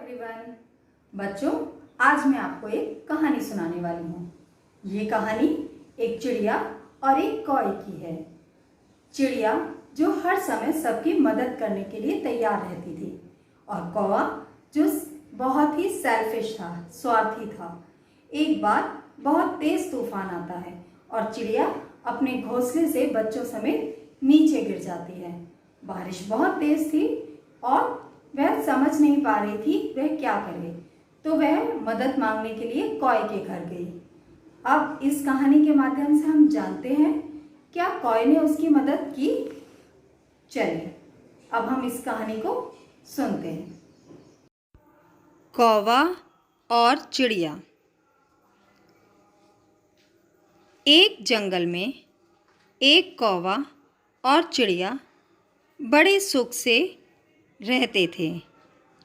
Everyone. बच्चों, आज मैं आपको एक कहानी सुनाने वाली हूँ। ये कहानी एक चिड़िया और एक कौवे की है। चिड़िया जो हर समय सबकी मदद करने के लिए तैयार रहती थी और कौवा जो बहुत ही सेल्फिश था, स्वार्थी था। एक बार बहुत तेज तूफान आता है और चिड़िया अपने घोंसले से बच्चों समेत नीचे गिर जाती है। बारिश बहुत तेज थी और वह समझ नहीं पा रही थी वह क्या करे, तो वह मदद मांगने के लिए कौवे के घर गई। अब इस कहानी के माध्यम से हम जानते हैं क्या कौवे ने उसकी मदद की। चलिए अब हम इस कहानी को सुनते हैं। कौवा और चिड़िया। एक जंगल में एक कौवा और चिड़िया बड़े सुख से रहते थे।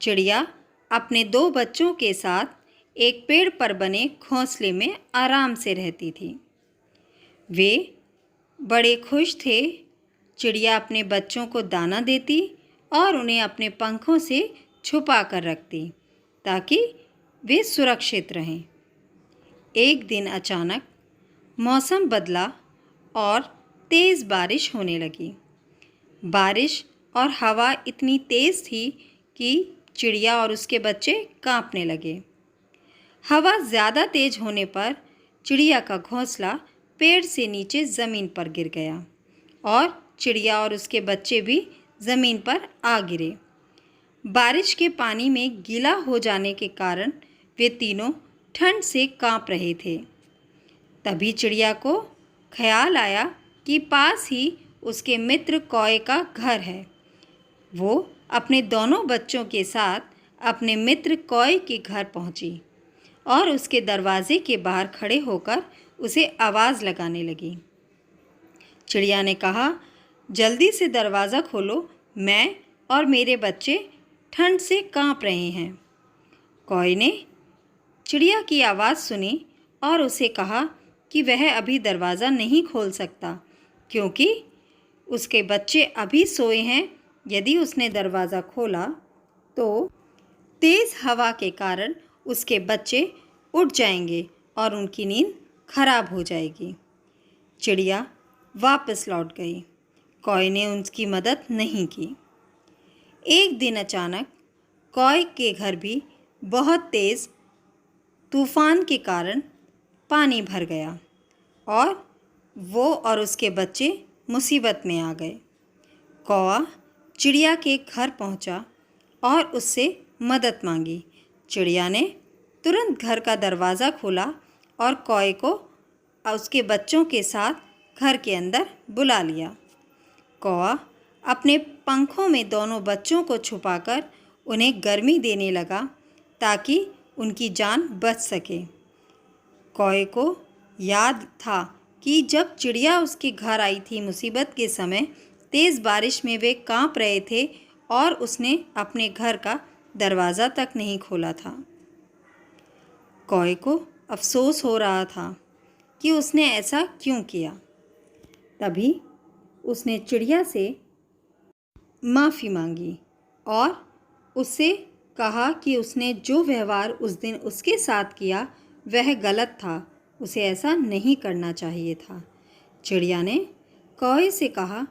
चिड़िया अपने दो बच्चों के साथ एक पेड़ पर बने घोंसले में आराम से रहती थी। वे बड़े खुश थे। चिड़िया अपने बच्चों को दाना देती और उन्हें अपने पंखों से छुपा कर रखती ताकि वे सुरक्षित रहें। एक दिन अचानक मौसम बदला और तेज़ बारिश होने लगी। बारिश और हवा इतनी तेज़ थी कि चिड़िया और उसके बच्चे कांपने लगे। हवा ज़्यादा तेज़ होने पर चिड़िया का घोंसला पेड़ से नीचे ज़मीन पर गिर गया और चिड़िया और उसके बच्चे भी ज़मीन पर आ गिरे। बारिश के पानी में गीला हो जाने के कारण वे तीनों ठंड से कांप रहे थे। तभी चिड़िया को ख्याल आया कि पास ही उसके मित्र कौवे का घर है। वो अपने दोनों बच्चों के साथ अपने मित्र कौवे के घर पहुंची और उसके दरवाजे के बाहर खड़े होकर उसे आवाज़ लगाने लगी। चिड़िया ने कहा, जल्दी से दरवाज़ा खोलो, मैं और मेरे बच्चे ठंड से कांप रहे हैं। कौवे ने चिड़िया की आवाज़ सुनी और उसे कहा कि वह अभी दरवाज़ा नहीं खोल सकता क्योंकि उसके बच्चे अभी सोए हैं। यदि उसने दरवाज़ा खोला तो तेज़ हवा के कारण उसके बच्चे उठ जाएंगे और उनकी नींद खराब हो जाएगी। चिड़िया वापस लौट गई। कौवे ने उनकी मदद नहीं की। एक दिन अचानक कौवे के घर भी बहुत तेज़ तूफान के कारण पानी भर गया और वो और उसके बच्चे मुसीबत में आ गए। कौवा चिड़िया के घर पहुंचा और उससे मदद मांगी। चिड़िया ने तुरंत घर का दरवाज़ा खोला और कौवे को उसके बच्चों के साथ घर के अंदर बुला लिया। कौवा अपने पंखों में दोनों बच्चों को छुपाकर उन्हें गर्मी देने लगा ताकि उनकी जान बच सके। कौवे को याद था कि जब चिड़िया उसके घर आई थी मुसीबत के समय, तेज़ बारिश में वे कांप रहे थे और उसने अपने घर का दरवाज़ा तक नहीं खोला था। कौवे को अफसोस हो रहा था कि उसने ऐसा क्यों किया। तभी उसने चिड़िया से माफ़ी मांगी और उससे कहा कि उसने जो व्यवहार उस दिन उसके साथ किया वह गलत था, उसे ऐसा नहीं करना चाहिए था। चिड़िया ने कौवे से कहा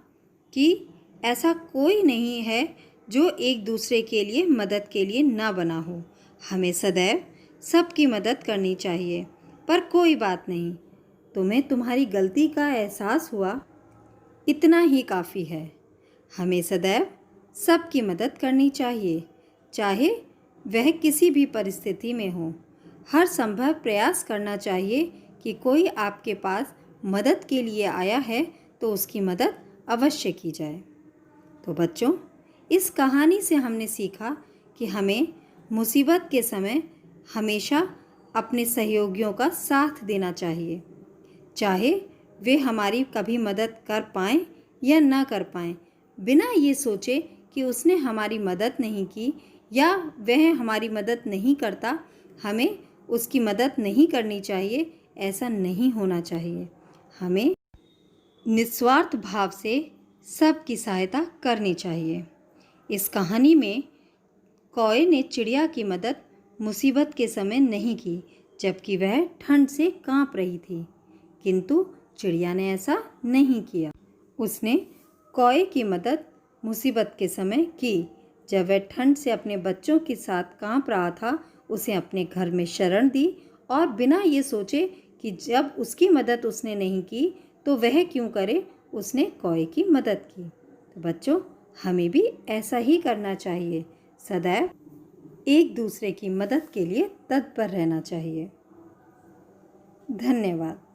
कि ऐसा कोई नहीं है जो एक दूसरे के लिए मदद के लिए ना बना हो। हमें सदैव सबकी मदद करनी चाहिए। पर कोई बात नहीं, तुम्हें तुम्हारी गलती का एहसास हुआ, इतना ही काफ़ी है। हमें सदैव सबकी मदद करनी चाहिए, चाहे वह किसी भी परिस्थिति में हो। हर संभव प्रयास करना चाहिए कि कोई आपके पास मदद के लिए आया है तो उसकी मदद अवश्य की जाए। तो बच्चों, इस कहानी से हमने सीखा कि हमें मुसीबत के समय हमेशा अपने सहयोगियों का साथ देना चाहिए, चाहे वे हमारी कभी मदद कर पाएँ या ना कर पाएँ। बिना ये सोचे कि उसने हमारी मदद नहीं की या वह हमारी मदद नहीं करता, हमें उसकी मदद नहीं करनी चाहिए। ऐसा नहीं होना चाहिए। हमें निस्वार्थ भाव से सबकी सहायता करनी चाहिए। इस कहानी में कौए ने चिड़िया की मदद मुसीबत के समय नहीं की, जबकि वह ठंड से कांप रही थी। किंतु चिड़िया ने ऐसा नहीं किया। उसने कौए की मदद मुसीबत के समय की, जब वह ठंड से अपने बच्चों के साथ कांप रहा था। उसे अपने घर में शरण दी और बिना ये सोचे कि जब उसकी मदद उसने नहीं की तो वह क्यों करे, उसने कौए की मदद की। तो बच्चों, हमें भी ऐसा ही करना चाहिए। सदैव एक दूसरे की मदद के लिए तत्पर रहना चाहिए। धन्यवाद।